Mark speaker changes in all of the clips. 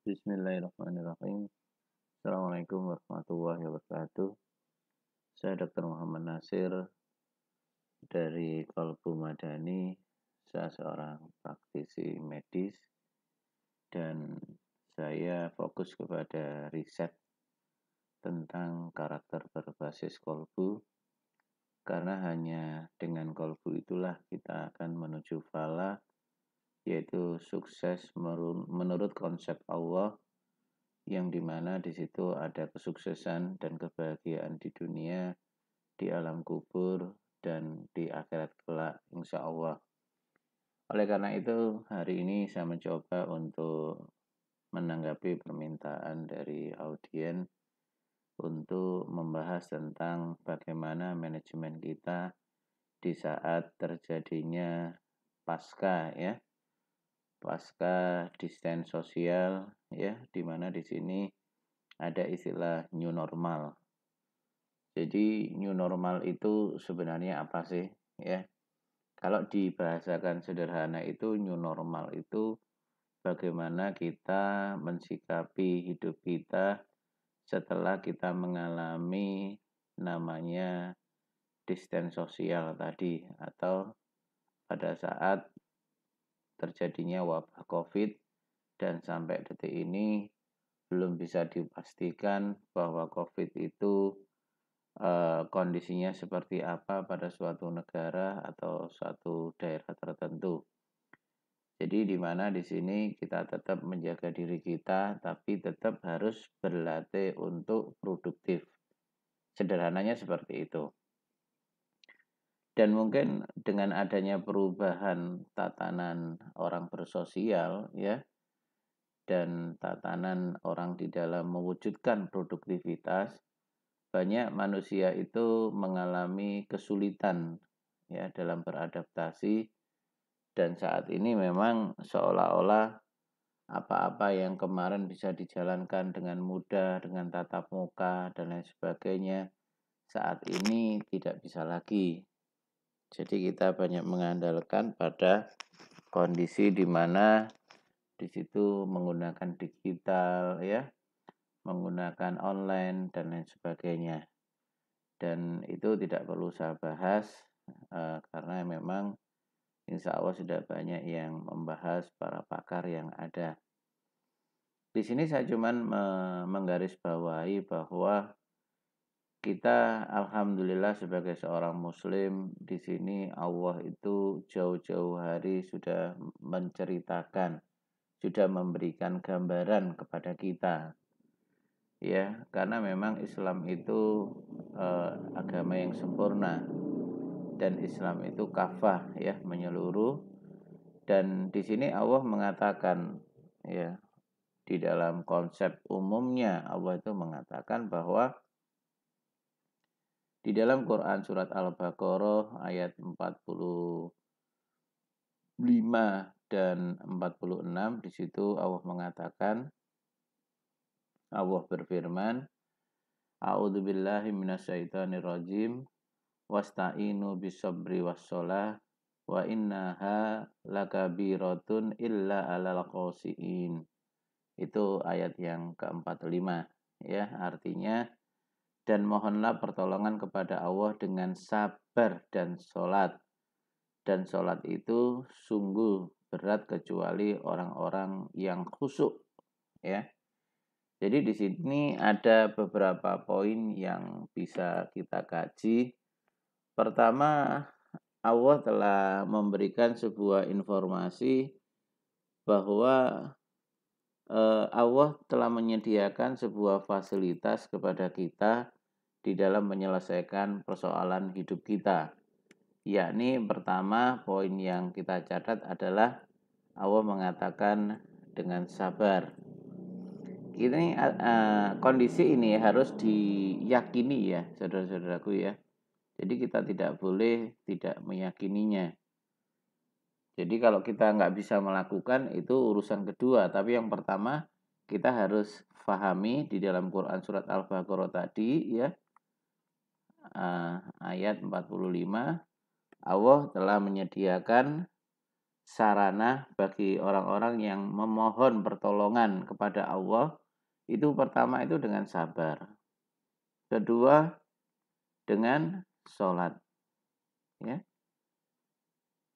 Speaker 1: Bismillahirrahmanirrahim. Assalamualaikum warahmatullahi wabarakatuh. Saya Dr. Muhammad Nasir dari Kolbu Madani. Saya seorang praktisi medis dan saya fokus kepada riset tentang karakter berbasis kolbu karena hanya dengan kolbu itulah kita akan menuju falah, yaitu sukses menurut konsep Allah, yang dimana di situ ada kesuksesan dan kebahagiaan di dunia, di alam kubur, dan di akhirat kelak, insya Allah. Oleh karena itu, hari ini saya mencoba untuk menanggapi permintaan dari audiens untuk membahas tentang bagaimana manajemen kita di saat terjadinya pasca distancing sosial, di mana di sini ada istilah new normal. Jadi new normal itu sebenarnya apa sih? Kalau dibahasakan sederhana itu new normal itu bagaimana kita mensikapi hidup kita setelah kita mengalami namanya distancing sosial tadi, atau pada saat terjadinya wabah COVID dan sampai detik ini belum bisa dipastikan bahwa COVID itu kondisinya seperti apa pada suatu negara atau suatu daerah tertentu. Jadi di mana di sini kita tetap menjaga diri kita, tapi tetap harus berlatih untuk produktif. Sederhananya seperti itu. Dan mungkin dengan adanya perubahan tatanan orang bersosial, dan tatanan orang di dalam mewujudkan produktivitas, banyak manusia itu mengalami kesulitan dalam beradaptasi, dan saat ini memang seolah-olah apa-apa yang kemarin bisa dijalankan dengan mudah, dengan tatap muka dan lain sebagainya, saat ini tidak bisa lagi. Jadi kita banyak mengandalkan pada kondisi di mana di situ menggunakan digital, menggunakan online dan lain sebagainya. Dan itu tidak perlu saya bahas karena memang insya Allah sudah banyak yang membahas, para pakar yang ada. Di sini saya cuman menggarisbawahi bahwa kita alhamdulillah sebagai seorang muslim di sini Allah itu jauh-jauh hari sudah menceritakan, sudah memberikan gambaran kepada kita. Karena memang Islam itu agama yang sempurna, dan Islam itu kafah, menyeluruh. Dan di sini Allah mengatakan, di dalam konsep umumnya Allah itu mengatakan bahwa di dalam Quran surat Al-Baqarah ayat 45 dan 46, di situ Allah mengatakan, Allah berfirman, A'udzubillahi minasyaitonirrajim, wasta'inu bisabri wassholah wa innaha lakabiratun illa alal qasiin. Itu ayat yang ke-45, artinya, dan mohonlah pertolongan kepada Allah dengan sabar dan sholat. Dan sholat itu sungguh berat kecuali orang-orang yang khusyuk. Jadi di sini ada beberapa poin yang bisa kita kaji. Pertama, Allah telah memberikan sebuah informasi bahwa Allah telah menyediakan sebuah fasilitas kepada kita di dalam menyelesaikan persoalan hidup kita. Yakni pertama, poin yang kita catat adalah Allah mengatakan dengan sabar. Ini kondisi ini harus diyakini saudara-saudaraku. Jadi kita tidak boleh tidak meyakininya. Jadi kalau kita nggak bisa melakukan itu urusan kedua. Tapi yang pertama kita harus pahami di dalam Quran surat Al-Baqarah tadi, ayat 45, Allah telah menyediakan sarana bagi orang-orang yang memohon pertolongan kepada Allah, itu pertama itu dengan sabar. Kedua, dengan sholat. Ya.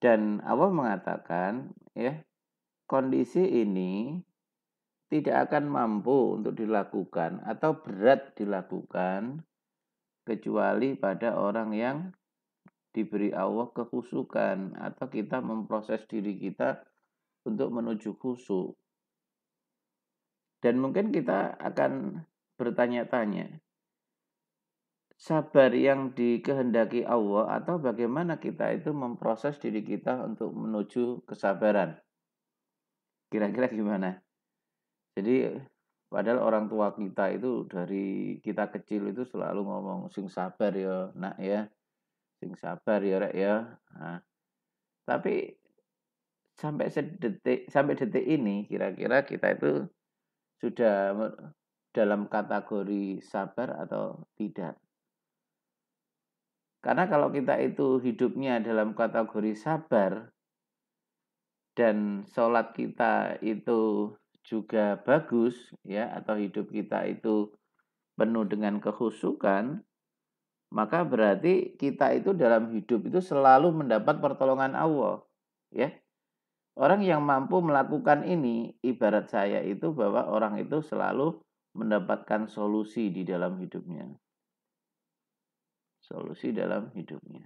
Speaker 1: Dan Allah mengatakan, ya, kondisi ini tidak akan mampu untuk dilakukan atau berat dilakukan kecuali pada orang yang diberi Allah kekhusyukan atau kita memproses diri kita untuk menuju khusyuk. Dan mungkin kita akan bertanya-tanya, sabar yang dikehendaki Allah atau bagaimana kita itu memproses diri kita untuk menuju kesabaran? Kira-kira gimana? Jadi padahal orang tua kita itu dari kita kecil itu selalu ngomong sing sabar ya, nak ya. Sing sabar ya, rek ya. Nah, tapi sampai detik ini kira-kira kita itu sudah dalam kategori sabar atau tidak? Karena kalau kita itu hidupnya dalam kategori sabar dan sholat kita itu juga bagus ya, atau hidup kita itu penuh dengan kekhusyukan, maka berarti kita itu dalam hidup itu selalu mendapat pertolongan Allah. Ya, orang yang mampu melakukan ini, ibarat saya itu bahwa orang itu selalu mendapatkan solusi di dalam hidupnya. Solusi dalam hidupnya.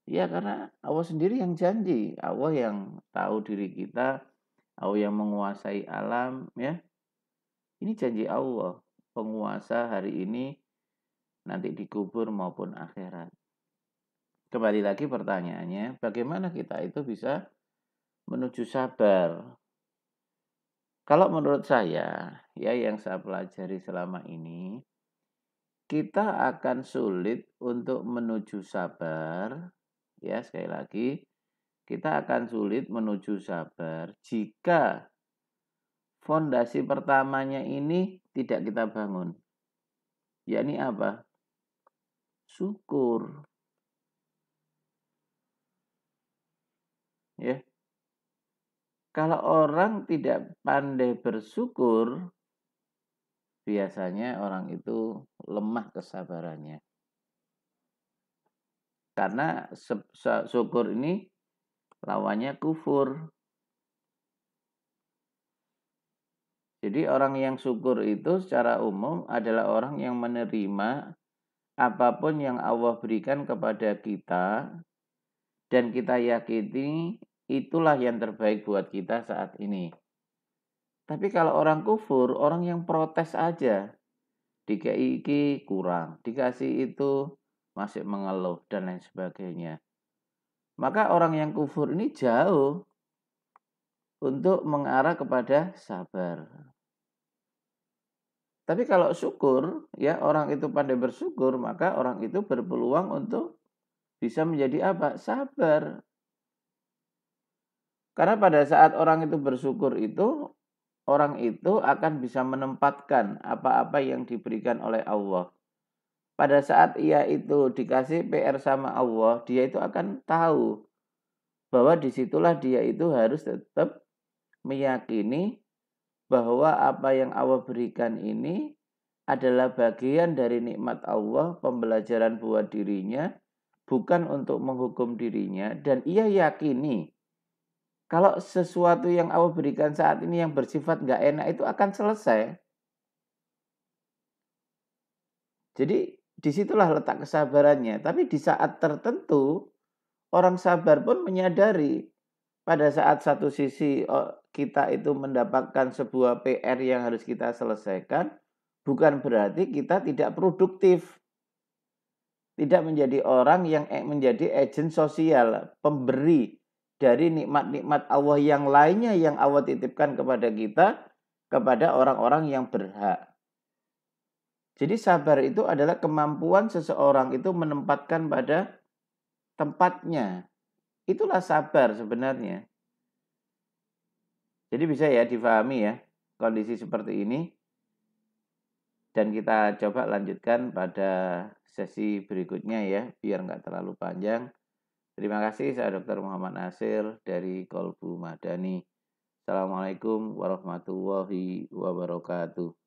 Speaker 1: Ya, karena Allah sendiri yang janji, Allah yang tahu diri kita, Allah yang menguasai alam, ya. Ini janji Allah, penguasa hari ini, nanti dikubur maupun akhirat. Kembali lagi pertanyaannya, bagaimana kita itu bisa menuju sabar? Kalau menurut saya, ya yang saya pelajari selama ini, kita akan sulit untuk menuju sabar, ya sekali lagi, kita akan sulit menuju sabar jika fondasi pertamanya ini tidak kita bangun. Yakni apa? Syukur. Ya. Kalau orang tidak pandai bersyukur, biasanya orang itu lemah kesabarannya. Karena syukur ini lawannya kufur. Jadi orang yang syukur itu secara umum adalah orang yang menerima apapun yang Allah berikan kepada kita dan kita yakini itulah yang terbaik buat kita saat ini. Tapi kalau orang kufur, orang yang protes aja. Dikasih iki kurang, dikasih itu masih mengeluh dan lain sebagainya. Maka orang yang kufur ini jauh untuk mengarah kepada sabar. Tapi kalau syukur, ya orang itu pandai bersyukur, maka orang itu berpeluang untuk bisa menjadi apa? Sabar. Karena pada saat orang itu bersyukur itu, orang itu akan bisa menempatkan apa-apa yang diberikan oleh Allah. Pada saat ia itu dikasih PR sama Allah, dia itu akan tahu bahwa disitulah dia itu harus tetap meyakini bahwa apa yang Allah berikan ini adalah bagian dari nikmat Allah, pembelajaran buat dirinya, bukan untuk menghukum dirinya. Dan ia yakini kalau sesuatu yang Allah berikan saat ini yang bersifat nggak enak itu akan selesai. Jadi disitulah letak kesabarannya. Tapi di saat tertentu, orang sabar pun menyadari pada saat satu sisi kita itu mendapatkan sebuah PR yang harus kita selesaikan, bukan berarti kita tidak produktif. Tidak menjadi orang yang menjadi agen sosial, pemberi dari nikmat-nikmat Allah yang lainnya yang Allah titipkan kepada kita, kepada orang-orang yang berhak. Jadi sabar itu adalah kemampuan seseorang itu menempatkan pada tempatnya. Itulah sabar sebenarnya. Jadi bisa ya difahami ya kondisi seperti ini. Dan kita coba lanjutkan pada sesi berikutnya ya, biar nggak terlalu panjang. Terima kasih, saya Dr. Muhammad Nasir dari Kolbu Madani. Assalamualaikum warahmatullahi wabarakatuh.